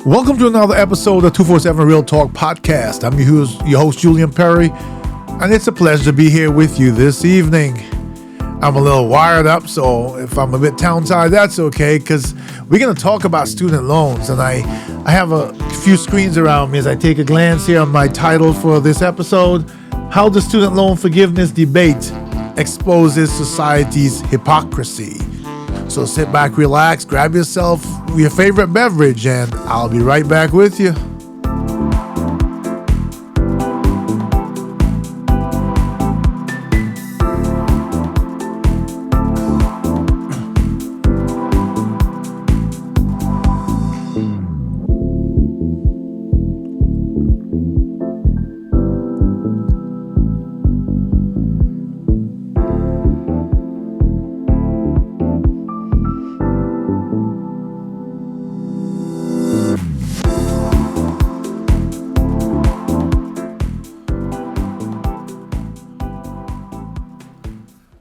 Welcome to another episode of 247 Real Talk Podcast. I'm your host, Julian Perry, and it's a pleasure to be here with you this evening. I'm a little wired up, so if I'm a bit tongue-tied, that's okay, because we're going to talk about student loans. And I have a few screens around me as I take a glance here on my title for this episode, How the Student Loan Forgiveness Debate Exposes Society's Hypocrisy. So sit back, relax, grab yourself your favorite beverage, and I'll be right back with you.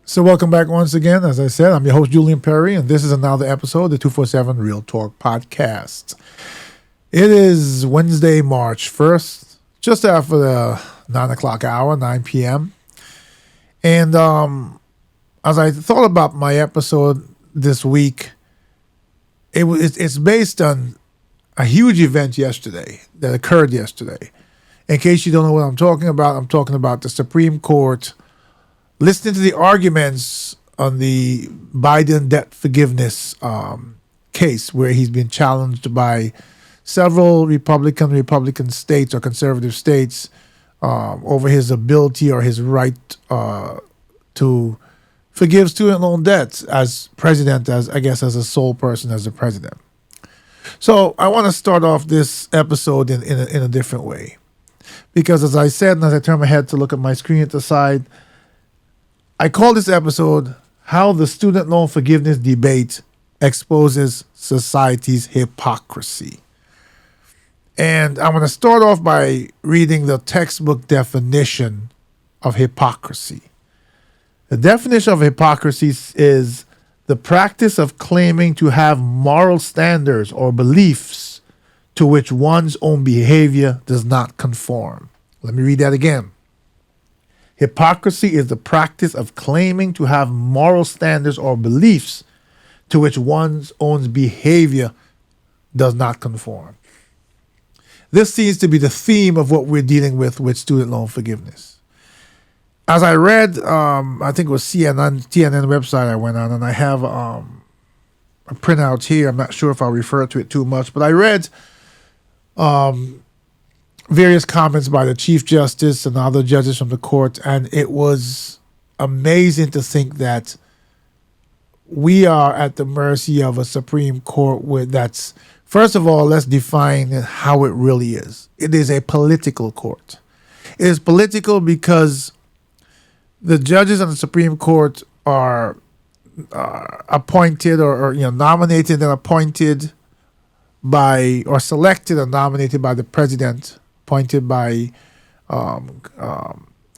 So welcome back once again. As I said, I'm your host, Julian Perry, and this is another episode of the 247 Real Talk Podcast. It is Wednesday, March 1st, just after the 9 o'clock hour, 9 p.m. And as I thought about my episode this week, it's based on a huge event yesterday that occurred yesterday. In case you don't know what I'm talking about the Supreme Court listening to the arguments on the Biden debt forgiveness case, where he's been challenged by several Republican states or conservative states over his ability or his right to forgive student loan debts as president, as a sole person as the president. So I want to start off this episode in a different way, because as I said, and as I turn my head to look at my screen at the side, I call this episode, How the Student Loan Forgiveness Debate Exposes Society's Hypocrisy. And I'm going to start off by reading the textbook definition of hypocrisy. The definition of hypocrisy is the practice of claiming to have moral standards or beliefs to which one's own behavior does not conform. Let me read that again. Hypocrisy is the practice of claiming to have moral standards or beliefs to which one's own behavior does not conform. This seems to be the theme of what we're dealing with student loan forgiveness. As I read, I think it was CNN website I went on, and I have a printout here. I'm not sure if I'll refer to it too much, but I read various comments by the Chief Justice and other judges from the court, and it was amazing to think that we are at the mercy of a Supreme Court that's, first of all, let's define how it really is. It is a political court. It is political because the judges on the Supreme Court are appointed or nominated and appointed by, or selected and nominated by the president, appointed by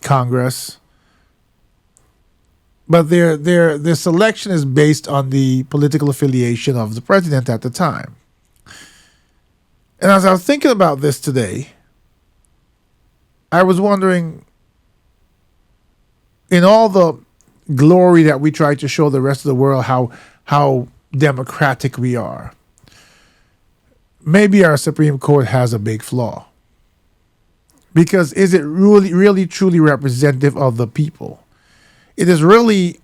Congress, but their selection is based on the political affiliation of the president at the time. And as I was thinking about this today, I was wondering, in all the glory that we try to show the rest of the world how democratic we are, maybe our Supreme Court has a big flaw. Because is it really, truly representative of the people? It is really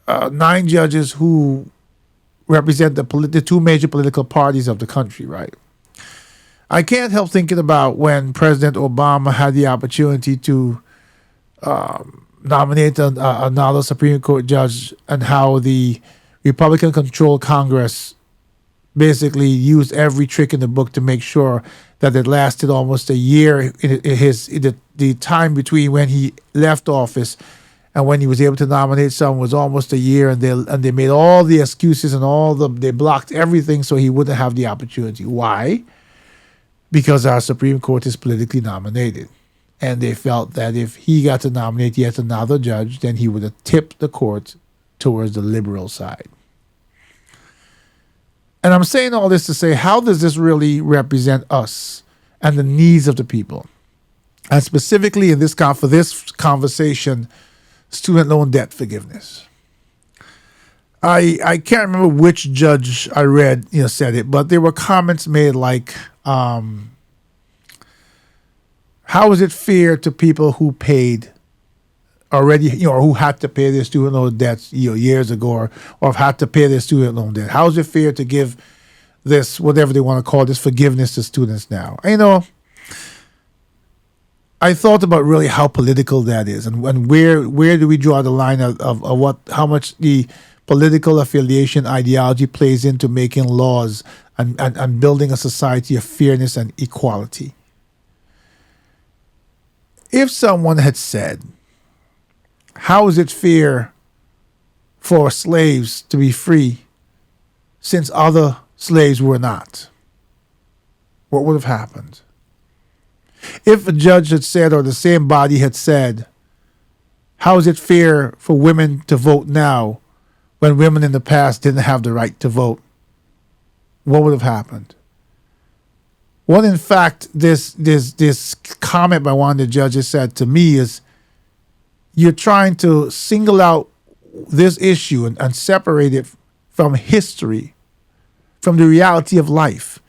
9 judges who represent the two major political parties of the country, right? I can't help thinking about when President Obama had the opportunity to nominate another Supreme Court judge, and how the Republican-controlled Congress basically used every trick in the book to make sure that it lasted almost a year in the time between when he left office and when he was able to nominate someone was almost a year, and they made all the excuses and they blocked everything so he wouldn't have the opportunity. Why? Because our Supreme Court is politically nominated, and they felt that if he got to nominate yet another judge, then he would have tipped the court towards the liberal side. And I'm saying all this to say, how does this really represent us and the needs of the people? And specifically in this for this conversation, student loan debt forgiveness. I can't remember which judge I read said it, but there were comments made like, how is it fair to people who paid already, or who had to pay their student loan debts years ago, or have had to pay their student loan debt? How is it fair to give this, whatever they want to call this, forgiveness to students now? I thought about really how political that is, and where do we draw the line of how much the political affiliation ideology plays into making laws and building a society of fairness and equality. If someone had said, how is it fair for slaves to be free since other slaves were not? What would have happened? If a judge had said, or the same body had said, how is it fair for women to vote now when women in the past didn't have the right to vote? What would have happened? What, in fact, this comment by one of the judges said to me is, you're trying to single out this issue and separate it from history, from the reality of life,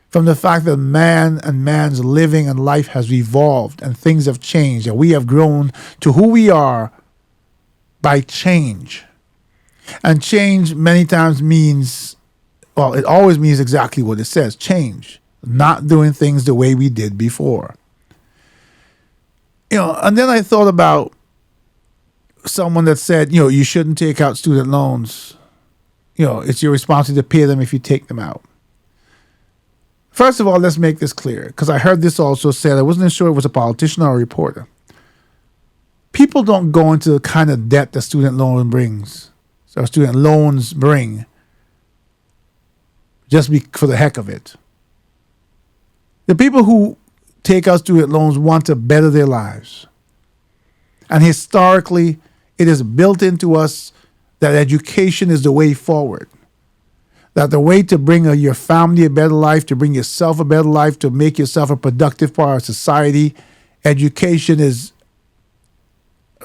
from the fact that man and man's living and life has evolved and things have changed, and we have grown to who we are by change. And change many times means, well, it always means exactly what it says, change, not doing things the way we did before. And then I thought about someone that said, you shouldn't take out student loans. It's your responsibility to pay them if you take them out. First of all, let's make this clear, because I heard this also said, I wasn't sure it was a politician or a reporter. People don't go into the kind of debt that student loans bring just for the heck of it. The people who take out student loans want to better their lives. And historically, it is built into us that education is the way forward. That the way to bring your family a better life, to bring yourself a better life, to make yourself a productive part of society, education is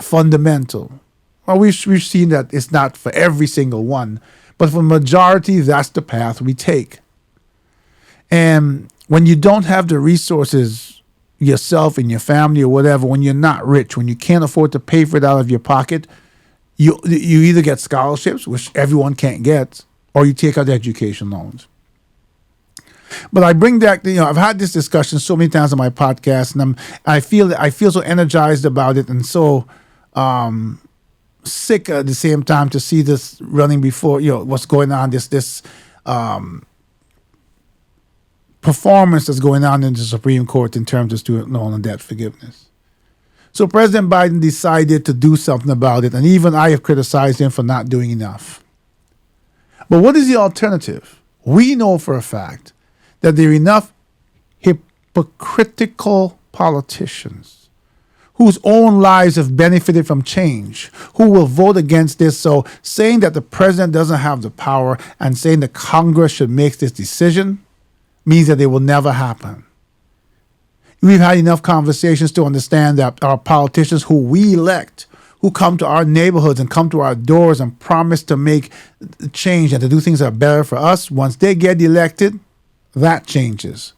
fundamental. Well, we've seen that it's not for every single one, but for the majority, that's the path we take. And when you don't have the resources yourself and your family or whatever, when you're not rich, when you can't afford to pay for it out of your pocket, you either get scholarships, which everyone can't get, or you take out education loans. But I bring that, I've had this discussion so many times on my podcast, and I feel so energized about it, and so sick at the same time to see this running before, what's going on, this performance that's going on in the Supreme Court in terms of student loan and debt forgiveness. So President Biden decided to do something about it, and even I have criticized him for not doing enough. But what is the alternative? We know for a fact that there are enough hypocritical politicians whose own lives have benefited from change, who will vote against this. So saying that the president doesn't have the power and saying that Congress should make this decision means that it will never happen. We've had enough conversations to understand that our politicians who we elect, who come to our neighborhoods and come to our doors and promise to make change and to do things that are better for us, once they get elected, that changes.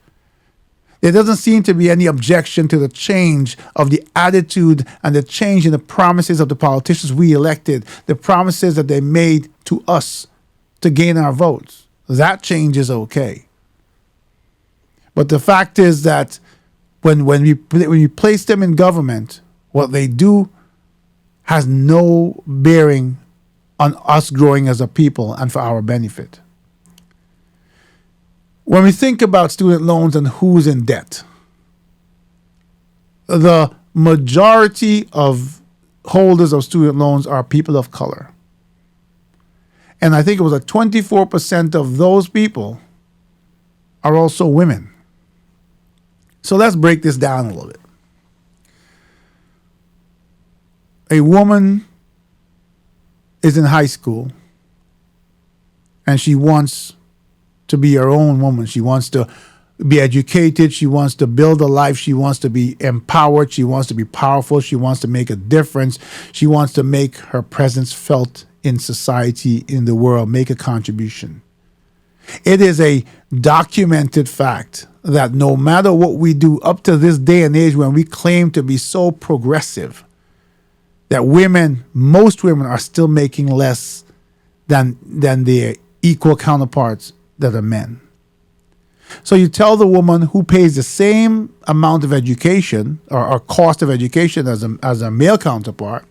There doesn't seem to be any objection to the change of the attitude and the change in the promises of the politicians we elected, the promises that they made to us to gain our votes. That change is okay. But the fact is that when we place them in government, what they do has no bearing on us growing as a people and for our benefit. When we think about student loans and who's in debt, the majority of holders of student loans are people of color. And I think it was 24% of those people are also women. So let's break this down a little bit. A woman is in high school and she wants to be her own woman. She wants to be educated. She wants to build a life. She wants to be empowered. She wants to be powerful. She wants to make a difference. She wants to make her presence felt in society, in the world, make a contribution. It is a documented fact that no matter what we do up to this day and age when we claim to be so progressive, that most women are still making less than their equal counterparts that are men. So you tell the woman who pays the same amount of education or cost of education as a male counterpart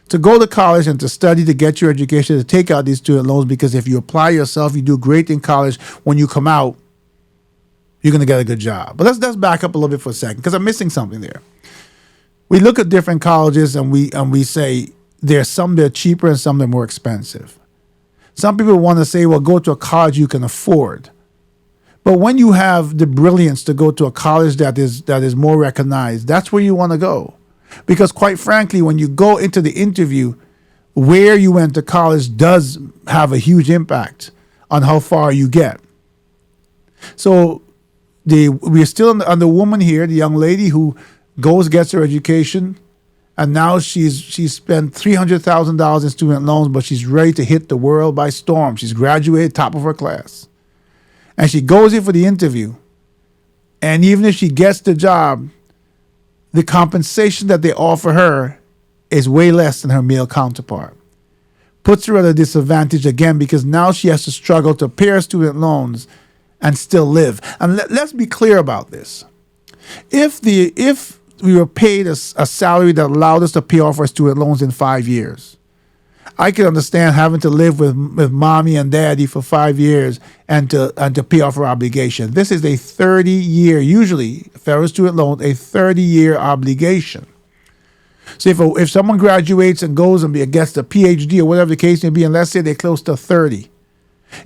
to go to college and to study, to get your education, to take out these student loans, because if you apply yourself, you do great in college, when you come out, you're going to get a good job. But let's back up a little bit for a second, because I'm missing something there. We look at different colleges and we say there's some that are cheaper and some that are more expensive. Some people want to say, well, go to a college you can afford. But when you have the brilliance to go to a college that is more recognized, that's where you want to go. Because quite frankly, when you go into the interview, where you went to college does have a huge impact on how far you get. So we're still on the woman here, the young lady who gets her education, and now she's spent $300,000 in student loans, but she's ready to hit the world by storm. She's graduated top of her class. And she goes in for the interview, and even if she gets the job, the compensation that they offer her is way less than her male counterpart. Puts her at a disadvantage again, because now she has to struggle to pay her student loans and still live. And let's be clear about this. If we were paid a salary that allowed us to pay off our student loans in 5 years, I can understand having to live with mommy and daddy for 5 years and to pay off our obligation. This is a 30-year, usually federal student loan, a 30-year obligation. So if someone graduates and goes and gets the PhD or whatever the case may be, and let's say they're close to 30,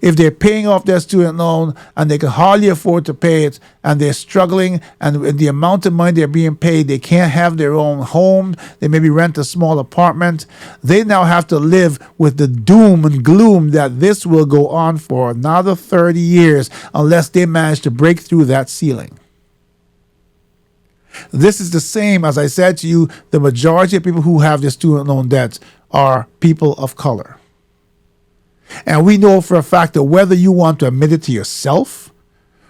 if they're paying off their student loan and they can hardly afford to pay it, and they're struggling, and with the amount of money they're being paid, they can't have their own home, they maybe rent a small apartment, they now have to live with the doom and gloom that this will go on for another 30 years unless they manage to break through that ceiling. This is the same, as I said to you, the majority of people who have their student loan debts are people of color. And we know for a fact that whether you want to admit it to yourself,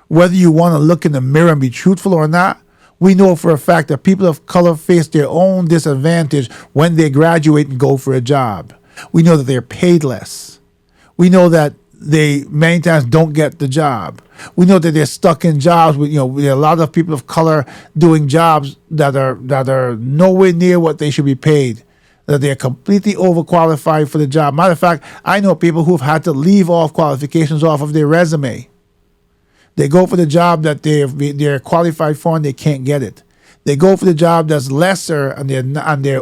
whether you want to look in the mirror and be truthful or not, we know for a fact that people of color face their own disadvantage when they graduate and go for a job. We know that they're paid less. We know that they many times don't get the job. We know that they're stuck in jobs with a lot of people of color doing jobs that are nowhere near what they should be paid, that they're completely overqualified for the job. Matter of fact, I know people who've had to leave off qualifications off of their resume. They go for the job that they're qualified for and they can't get it. They go for the job that's lesser and they're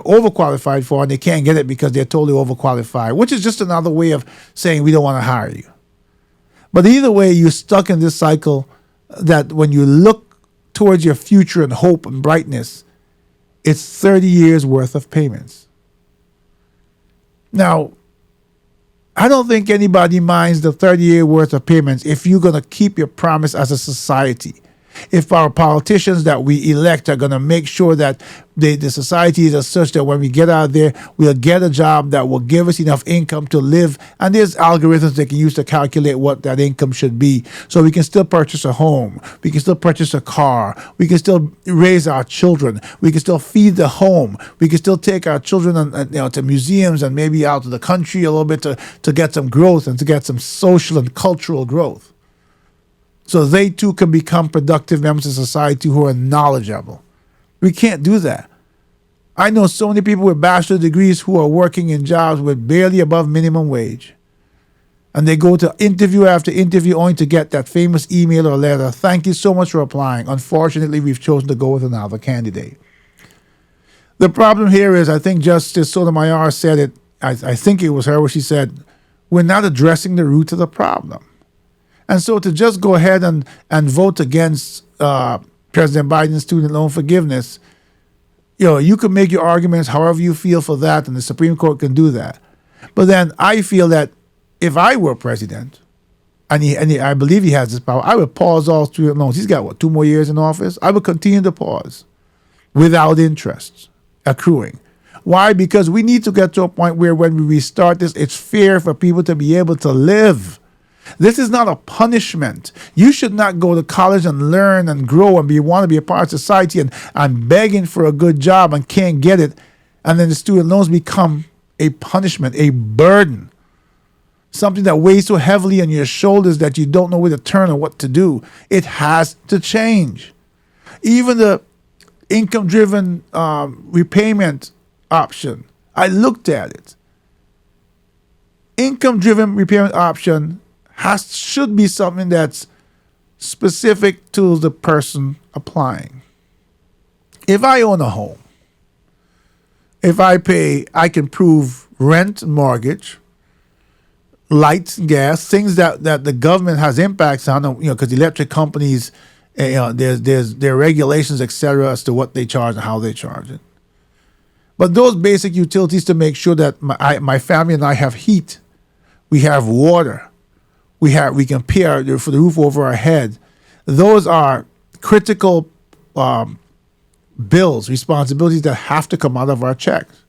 overqualified for and they can't get it because they're totally overqualified, which is just another way of saying we don't want to hire you. But either way, you're stuck in this cycle that when you look towards your future and hope and brightness, it's 30 years worth of payments. Now, I don't think anybody minds the 30-year worth of payments if you're going to keep your promise as a society. If our politicians that we elect are going to make sure that the society is such that when we get out there, we'll get a job that will give us enough income to live. And there's algorithms they can use to calculate what that income should be. So we can still purchase a home. We can still purchase a car. We can still raise our children. We can still feed the home. We can still take our children to museums and maybe out to the country a little bit to get some growth and to get some social and cultural growth. So they too can become productive members of society who are knowledgeable. We can't do that. I know so many people with bachelor degrees who are working in jobs with barely above minimum wage. And they go to interview after interview only to get that famous email or letter. Thank you so much for applying. Unfortunately, we've chosen to go with another candidate. The problem here is, I think Justice Sotomayor said it, I think it was her, where she said, we're not addressing the root of the problem. And so to just go ahead and vote against President Biden's student loan forgiveness, you can make your arguments however you feel for that, and the Supreme Court can do that. But then I feel that if I were president, I believe he has this power, I would pause all student loans. He's got, what, 2 more years in office? I would continue to pause without interest accruing. Why? Because we need to get to a point where when we restart this, it's fair for people to be able to live. This is not a punishment. You should not go to college and learn and grow and want to be a part of society, and I'm begging for a good job and can't get it. And then the student loans become a punishment, a burden, something that weighs so heavily on your shoulders that you don't know where to turn or what to do. It has to change. Even the income-driven repayment option, I looked at it. Income-driven repayment option should be something that's specific to the person applying. If I own a home, if I can prove rent and mortgage, lights and gas, things that the government has impacts on, because electric companies, there's regulations, etc., as to what they charge and how they charge it. But those basic utilities to make sure that my family and I have heat, we have water, we can pay for the roof over our head. Those are critical bills, responsibilities that have to come out of our checks.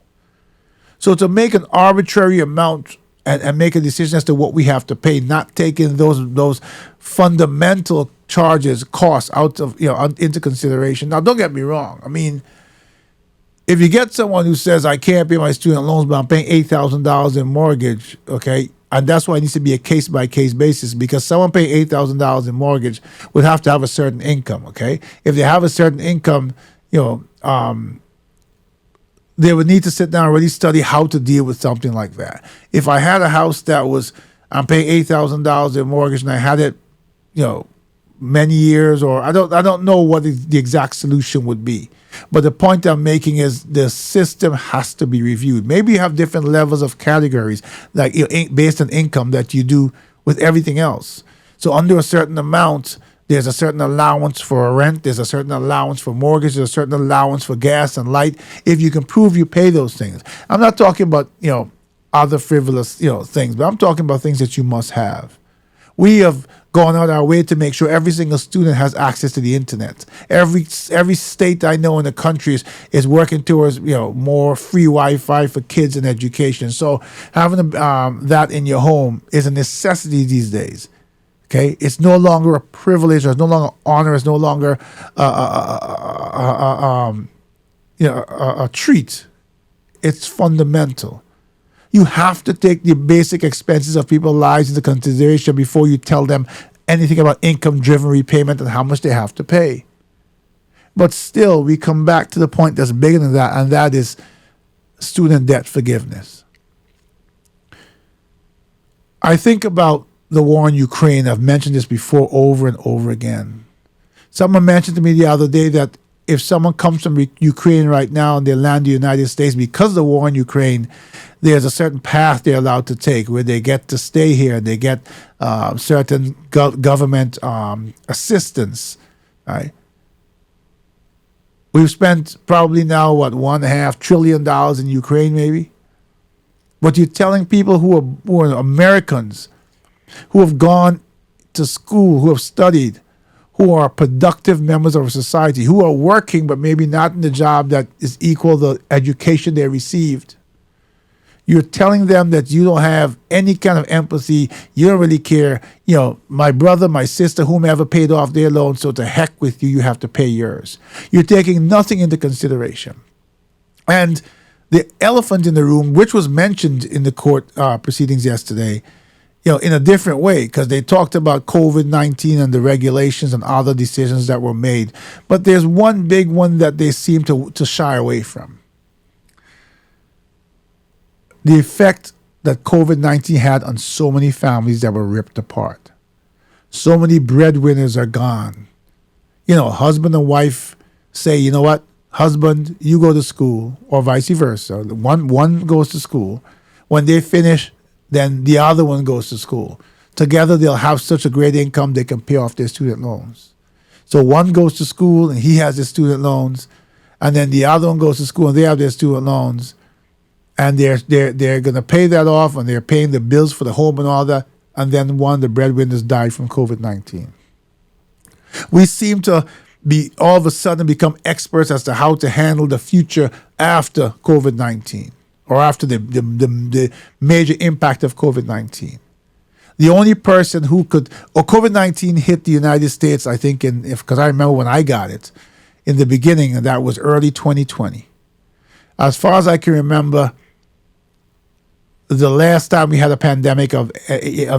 So to make an arbitrary amount and make a decision as to what we have to pay, not taking those fundamental charges, costs out of into consideration. Now, don't get me wrong. I mean, if you get someone who says, I can't pay my student loans, but I'm paying $8,000 in mortgage, okay, and that's why it needs to be a case-by-case basis, because someone paying $8,000 in mortgage would have to have a certain income, okay? If they have a certain income, they would need to sit down and really study how to deal with something like that. If I had a house that I'm paying $8,000 in mortgage and I had it, many years, or I don't know what the exact solution would be. But the point I'm making is the system has to be reviewed. Maybe you have different levels of categories, like based on income, that you do with everything else. So under a certain amount, there's a certain allowance for rent, there's a certain allowance for mortgage, there's a certain allowance for gas and light. If you can prove you pay those things. I'm not talking about, other frivolous, things, but I'm talking about things that you must have. We have gone out our way to make sure every single student has access to the internet. Every state I know in the country is working towards more free Wi-Fi for kids and education. So having that in your home is a necessity these days. Okay, it's no longer a privilege, or it's no longer honor, it's no longer a treat. It's fundamental. You have to take the basic expenses of people's lives into consideration before you tell them anything about income-driven repayment and how much they have to pay. But still, we come back to the point that's bigger than that, and that is student debt forgiveness. I think about the war in Ukraine. I've mentioned this before over and over again. Someone mentioned to me the other day that if someone comes from Ukraine right now and they land in the United States because of the war in Ukraine, there's a certain path they're allowed to take where they get to stay here. They get certain government assistance. Right? We've spent probably now, $1.5 trillion in Ukraine, maybe. But you're telling people who are Americans, who have gone to school, who have studied, who are productive members of society, who are working but maybe not in the job that is equal to the education they received. You're telling them that you don't have any kind of empathy. You don't really care. My brother, my sister, whomever paid off their loan, so to heck with you, you have to pay yours. You're taking nothing into consideration. And the elephant in the room, which was mentioned in the court proceedings yesterday, in a different way, because they talked about COVID-19 and the regulations and other decisions that were made. But there's one big one that they seem to shy away from. The effect that COVID-19 had on so many families that were ripped apart. So many breadwinners are gone. Husband and wife say, you know what, husband, you go to school, or vice versa. One goes to school. When they finish, then the other one goes to school. Together, they'll have such a great income they can pay off their student loans. So one goes to school and he has his student loans, and then the other one goes to school and they have their student loans, and they're going to pay that off, and they're paying the bills for the home and all that. and then one of the breadwinners died from COVID-19. We seem to be all of a sudden become experts as to how to handle the future after COVID-19 or after the major impact of COVID-19. The only person who could, or COVID-19 hit the United States, I think, because I remember when I got it in the beginning, and that was early 2020. As far as I can remember, the last time we had a pandemic of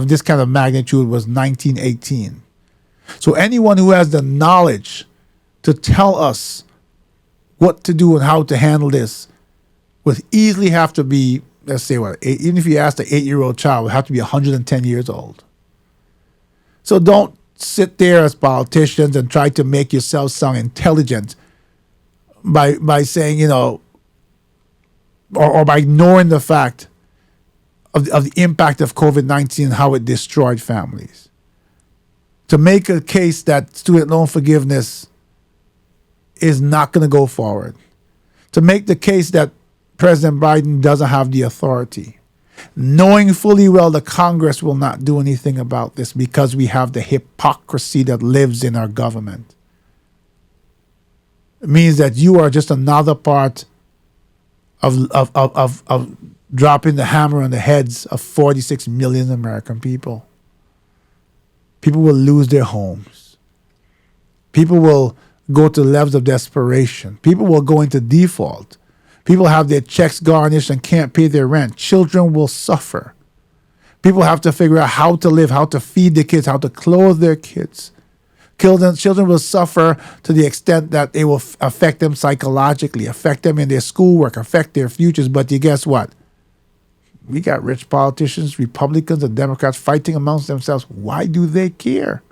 this kind of magnitude was 1918. So anyone who has the knowledge to tell us what to do and how to handle this would easily have to be, let's say, even if you asked an 8-year-old child, would have to be 110 years old. So don't sit there as politicians and try to make yourself sound intelligent by saying, or by ignoring the fact of the impact of COVID-19 and how it destroyed families. To make a case that student loan forgiveness is not going to go forward. To make the case that President Biden doesn't have the authority, knowing fully well the Congress will not do anything about this because we have the hypocrisy that lives in our government. It means that you are just another part of dropping the hammer on the heads of 46 million American people. People will lose their homes. People will go to levels of desperation. People will go into default. People have their checks garnished and can't pay their rent. Children will suffer. People have to figure out how to live, how to feed their kids, how to clothe their kids. Children will suffer to the extent that it will affect them psychologically, affect them in their schoolwork, affect their futures. But you guess what? We got rich politicians, Republicans and Democrats fighting amongst themselves. Why do they care?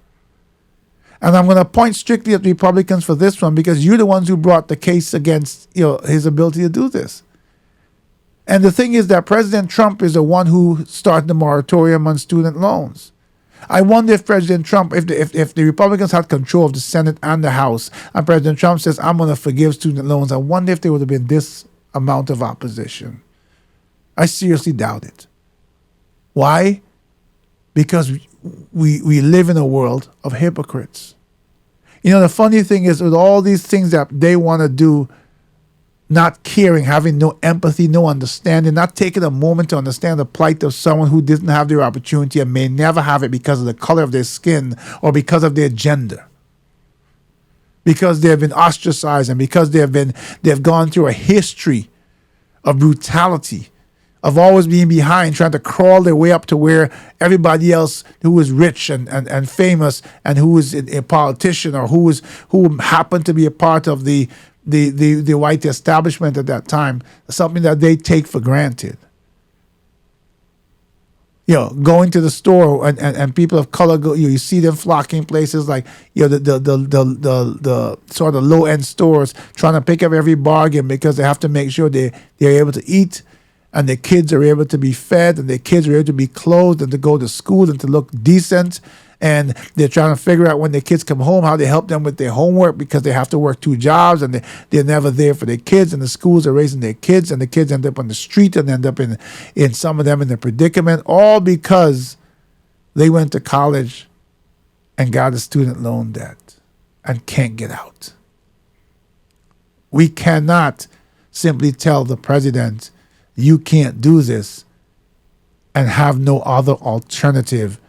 And I'm going to point strictly at Republicans for this one because you're the ones who brought the case against his ability to do this. And the thing is that President Trump is the one who started the moratorium on student loans. I wonder if President Trump, if the Republicans had control of the Senate and the House, and President Trump says, I'm going to forgive student loans, I wonder if there would have been this amount of opposition. I seriously doubt it. Why? Because we live in a world of hypocrites. The funny thing is, with all these things that they want to do, not caring, having no empathy, no understanding, not taking a moment to understand the plight of someone who didn't have their opportunity and may never have it because of the color of their skin or because of their gender. Because they've been ostracized and because they've gone through a history of brutality, of always being behind, trying to crawl their way up to where everybody else who is rich and famous and who is a politician or who happened to be a part of the white establishment at that time, something that they take for granted. Going to the store and people of color go, you see them flocking places like the sort of low end stores, trying to pick up every bargain because they have to make sure they're able to eat and their kids are able to be fed and their kids are able to be clothed and to go to school and to look decent. And they're trying to figure out when their kids come home how they help them with their homework because they have to work 2 jobs and they're never there for their kids, and the schools are raising their kids and the kids end up on the street and end up in some of them in a predicament, all because they went to college and got a student loan debt and can't get out. We cannot simply tell the president, you can't do this, and have no other alternative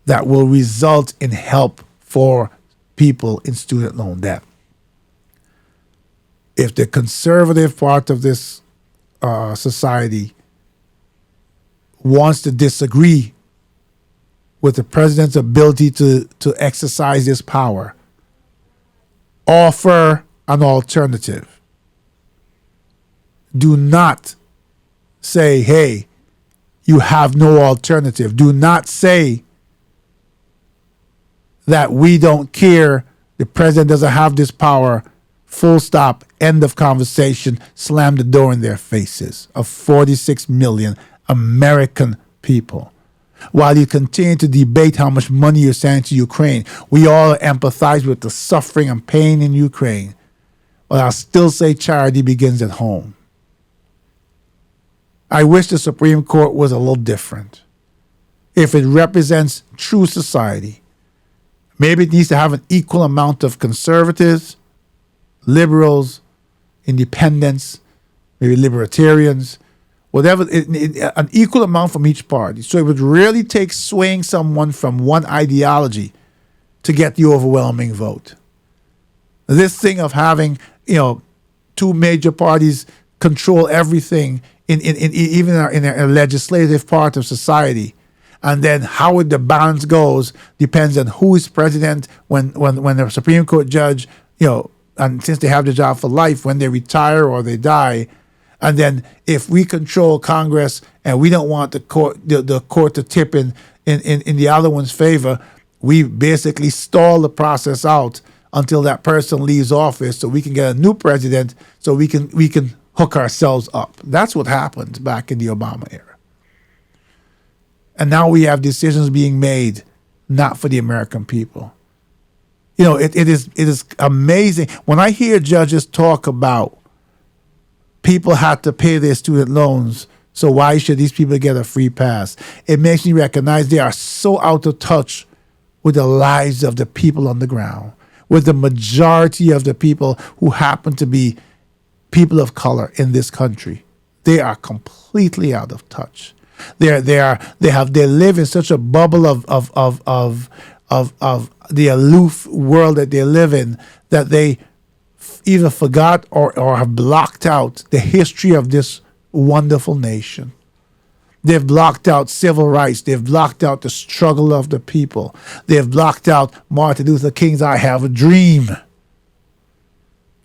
that will result in help for people in student loan debt. If the conservative part of this society wants to disagree with the president's ability to exercise this power, offer an alternative. Do not say, hey, you have no alternative. Do not say that we don't care, the president doesn't have this power, full stop, end of conversation, slam the door in their faces of 46 million American people. While you continue to debate how much money you're sending to Ukraine, we all empathize with the suffering and pain in Ukraine. But I'll still say charity begins at home. I wish the Supreme Court was a little different. if it represents true society. Maybe it needs to have an equal amount of conservatives, liberals, independents, maybe libertarians, whatever, an equal amount from each party. So it would really take swaying someone from one ideology to get the overwhelming vote. This thing of having, two major parties control everything even in a legislative part of society, and then how the balance goes depends on who is president when the Supreme Court judge, and since they have the job for life, when they retire or they die. And then if we control Congress and we don't want the court to tip in the other one's favor, we basically stall the process out until that person leaves office so we can get a new president so we can hook ourselves up. That's what happened back in the Obama era. And now we have decisions being made not for the American people. It is amazing. When I hear judges talk about people had to pay their student loans, so why should these people get a free pass? It makes me recognize they are so out of touch with the lives of the people on the ground, with the majority of the people who happen to be people of color in this country. They are completely out of touch. They live in such a bubble of the aloof world that they live in that they either forgot or have blocked out the history of this wonderful nation. They've blocked out civil rights. They've blocked out the struggle of the people. They've blocked out Martin Luther King's I Have a Dream.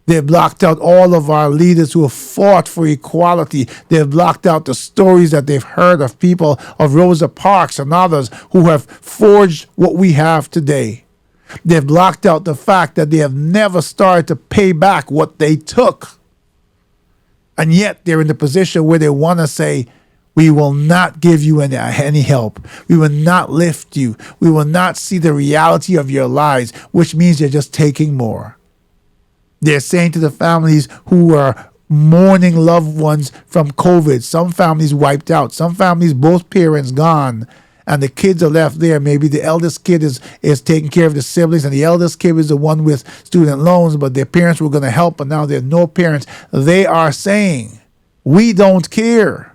They've blocked out all of our leaders who have fought for equality. They've blocked out the stories that they've heard of people, of Rosa Parks and others who have forged what we have today. They've blocked out the fact that they have never started to pay back what they took. And yet they're in the position where they want to say, we will not give you any help. We will not lift you. We will not see the reality of your lives, which means you're just taking more. They're saying to the families who are mourning loved ones from COVID, some families wiped out, some families, both parents gone, and the kids are left there. Maybe the eldest kid is taking care of the siblings, and the eldest kid is the one with student loans, but their parents were going to help, but now there are no parents. They are saying, we don't care.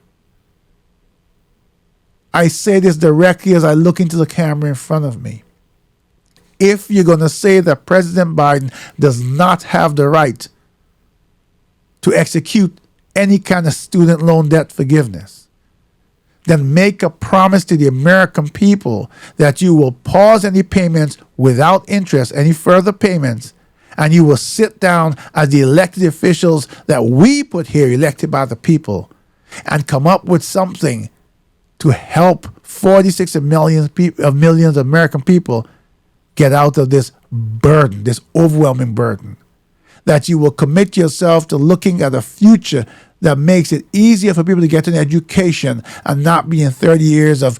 I say this directly as I look into the camera in front of me. If you're going to say that President Biden does not have the right to execute any kind of student loan debt forgiveness, then make a promise to the American people that you will pause any payments without interest, any further payments, and you will sit down as the elected officials that we put here, elected by the people, and come up with something to help 46 millions of American people get out of this burden, this overwhelming burden. That you will commit yourself to looking at a future that makes it easier for people to get an education and not be in 30 years of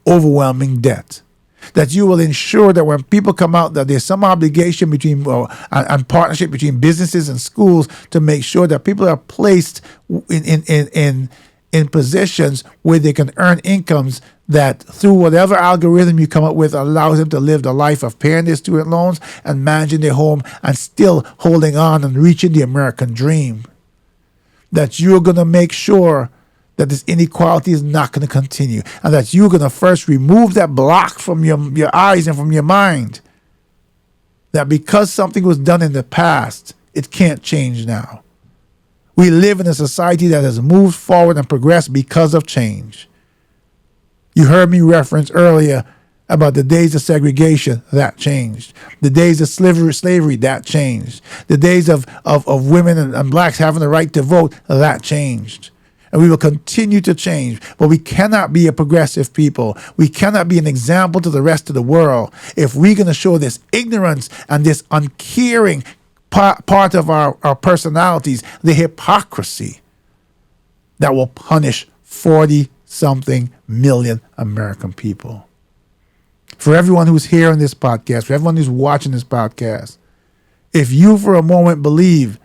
overwhelming debt. That you will ensure that when people come out, that there's some obligation between and partnership between businesses and schools to make sure that people are placed in positions where they can earn incomes that through whatever algorithm you come up with allows them to live the life of paying their student loans and managing their home and still holding on and reaching the American dream. That you're going to make sure that this inequality is not going to continue, and that you're going to first remove that block from your eyes and from your mind. That because something was done in the past, it can't change now. We live in a society that has moved forward and progressed because of change. You heard me reference earlier about the days of segregation, that changed. The days of slavery, that changed. The days of women and blacks having the right to vote, that changed. And we will continue to change. But we cannot be a progressive people. We cannot be an example to the rest of the world if we're going to show this ignorance and this uncaring part of our personalities, the hypocrisy that will punish 40-something million American people. For everyone who's here on this podcast, for everyone who's watching this podcast, if you for a moment believe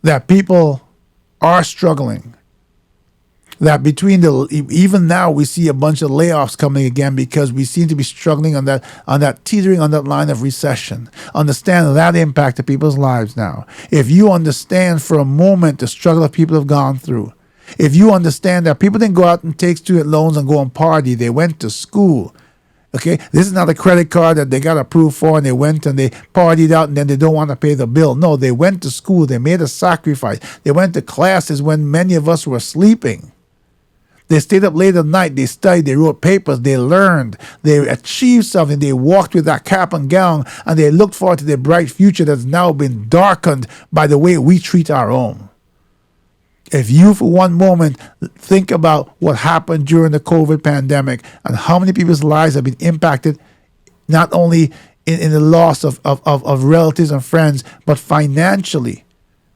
that people are struggling, that even now we see a bunch of layoffs coming again because we seem to be struggling on that teetering on that line of recession. Understand that impact of people's lives now. If you understand for a moment the struggle that people have gone through, if you understand that people didn't go out and take student loans and go and party, they went to school. Okay, this is not a credit card that they got approved for and they went and they partied out and then they don't want to pay the bill. No, they went to school. They made a sacrifice. They went to classes when many of us were sleeping. They stayed up late at night. They studied. They wrote papers. They learned. They achieved something. They walked with that cap and gown and they looked forward to their bright future that's now been darkened by the way we treat our own. If you, for one moment, think about what happened during the COVID pandemic and how many people's lives have been impacted, not only in the loss of relatives and friends, but financially,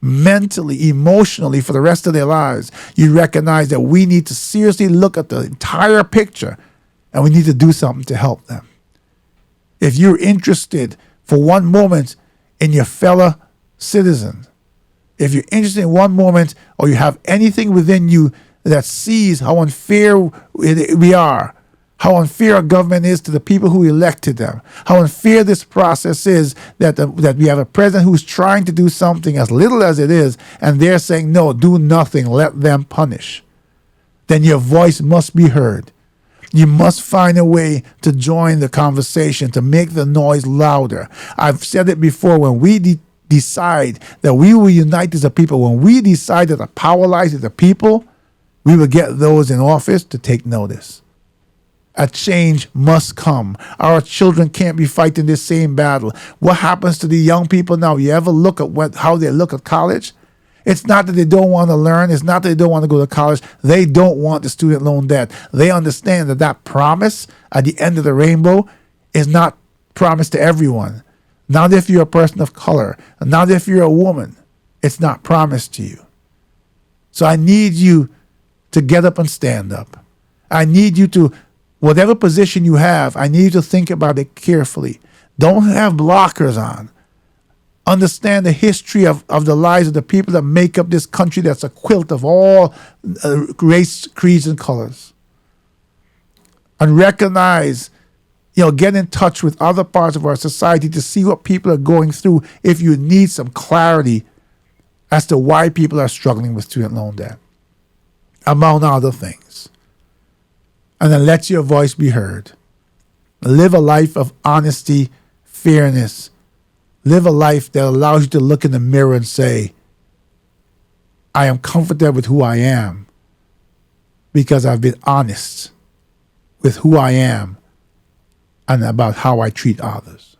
mentally, emotionally for the rest of their lives, you recognize that we need to seriously look at the entire picture and we need to do something to help them. If you're interested for one moment in your fellow citizens, if you're interested in one moment or you have anything within you that sees how unfair we are, how unfair our government is to the people who elected them, how unfair this process is that we have a president who's trying to do something as little as it is, and they're saying, no, do nothing, let them punish, then your voice must be heard. You must find a way to join the conversation, to make the noise louder. I've said it before, when we decide that we will unite as a people, when we decide that the power lies with the people, we will get those in office to take notice. A change must come. Our children can't be fighting this same battle. What happens to the young people now? You ever look at how they look at college? It's not that they don't want to learn. It's not that they don't want to go to college. They don't want the student loan debt. They understand that promise at the end of the rainbow is not promised to everyone. Not if you're a person of color, not if you're a woman. It's not promised to you. So I need you to get up and stand up. I need you to, whatever position you have, I need you to think about it carefully. Don't have blockers on. Understand the history of the lives of the people that make up this country that's a quilt of all race, creeds, and colors. And recognize, get in touch with other parts of our society to see what people are going through if you need some clarity as to why people are struggling with student loan debt, among other things. And then let your voice be heard. Live a life of honesty, fairness. Live a life that allows you to look in the mirror and say, I am comfortable with who I am because I've been honest with who I am and about how I treat others.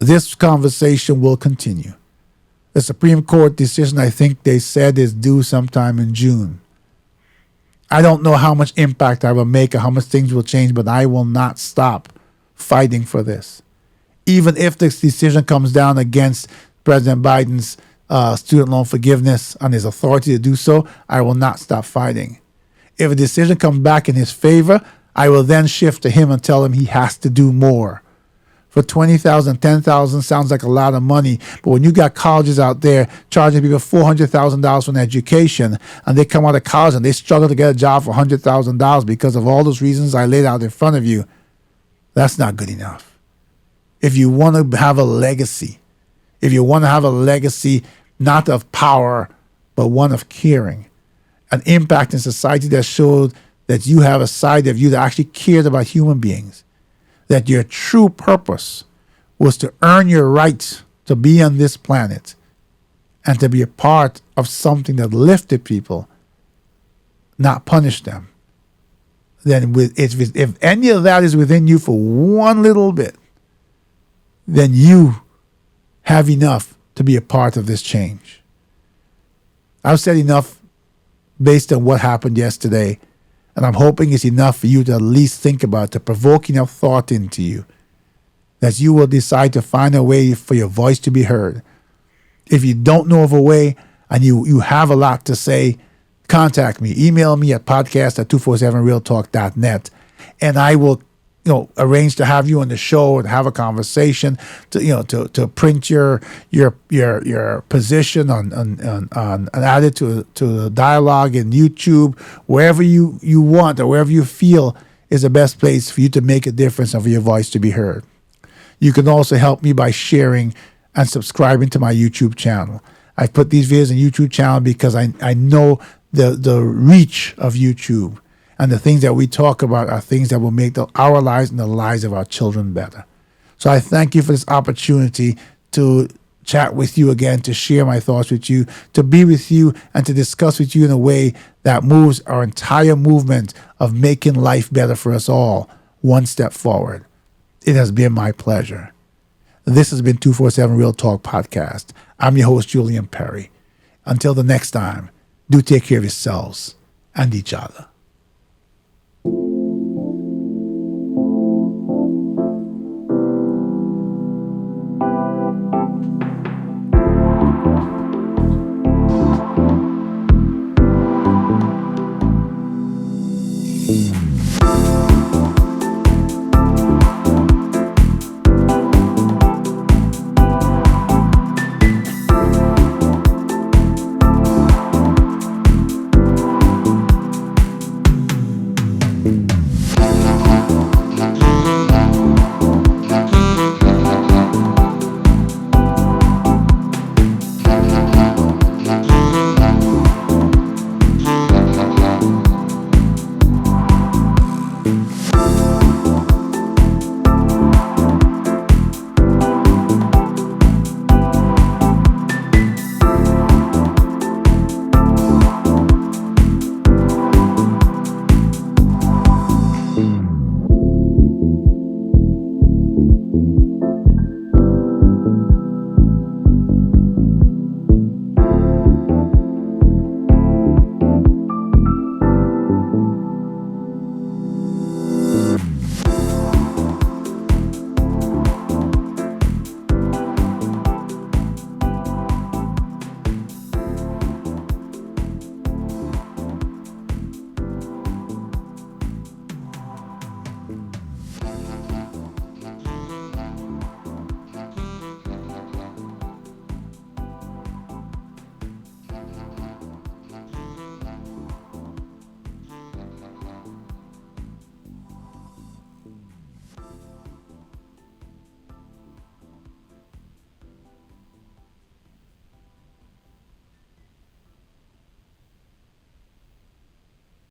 This conversation will continue. The Supreme Court decision, I think they said, is due sometime in June. I don't know how much impact I will make or how much things will change, but I will not stop fighting for this. Even if this decision comes down against President Biden's student loan forgiveness and his authority to do so, I will not stop fighting. If a decision comes back in his favor, I will then shift to him and tell him he has to do more. For $20,000, $10,000 sounds like a lot of money, but when you got colleges out there charging people $400,000 for an education, and they come out of college and they struggle to get a job for $100,000 because of all those reasons I laid out in front of you, that's not good enough. If you want to have a legacy, not of power, but one of caring, an impact in society that showed that you have a side of you that actually cares about human beings, that your true purpose was to earn your right to be on this planet and to be a part of something that lifted people, not punished them, then if any of that is within you for one little bit, then you have enough to be a part of this change. I've said enough based on what happened yesterday, and I'm hoping it's enough for you to at least think about, to provoke enough thought into you, that you will decide to find a way for your voice to be heard. If you don't know of a way and you have a lot to say, contact me. Email me at podcast@247realtalk.net, and I will arrange to have you on the show and have a conversation, to print your position on and add it to the dialogue in YouTube, wherever you want or wherever you feel is the best place for you to make a difference and for your voice to be heard. You can also help me by sharing and subscribing to my YouTube channel. I've put these videos on YouTube channel because I know the reach of YouTube. And the things that we talk about are things that will make our lives and the lives of our children better. So I thank you for this opportunity to chat with you again, to share my thoughts with you, to be with you, and to discuss with you in a way that moves our entire movement of making life better for us all one step forward. It has been my pleasure. This has been 247 Real Talk Podcast. I'm your host, Julian Perry. Until the next time, do take care of yourselves and each other.